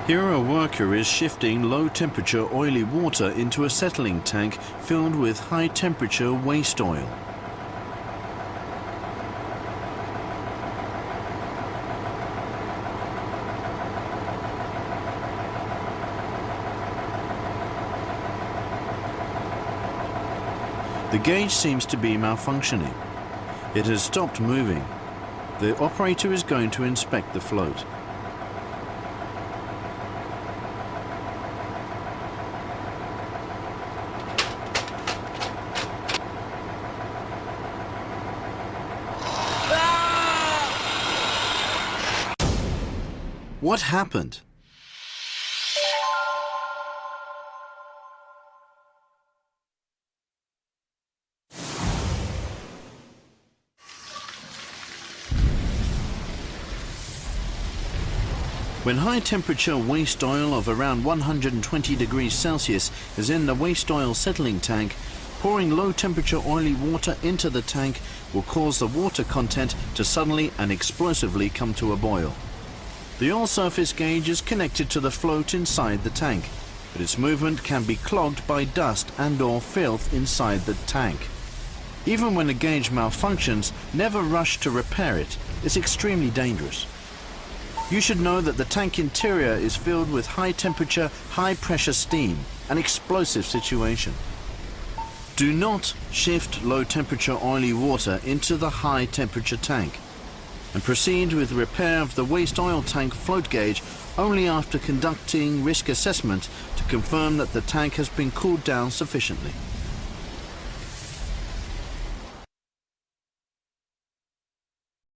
Here a worker is shifting low-temperature oily water into a settling tank filled with high-temperature waste oil. The gauge seems to be malfunctioning. It has stopped moving. The operator is going to inspect the float. What happened? When high-temperature waste oil of around 120 degrees Celsius is in the waste oil settling tank, pouring low-temperature oily water into the tank will cause the water content to suddenly and explosively come to a boil. The oil surface gauge is connected to the float inside the tank, but its movement can be clogged by dust and/or filth inside the tank. Even when a gauge malfunctions, never rush to repair it. It's extremely dangerous. You should know that the tank interior is filled with high-temperature, high-pressure steam, an explosive situation. Do not shift low-temperature oily water into the high-temperature tank, and proceed with repair of the waste oil tank float gauge only after conducting risk assessment to confirm that the tank has been cooled down sufficiently.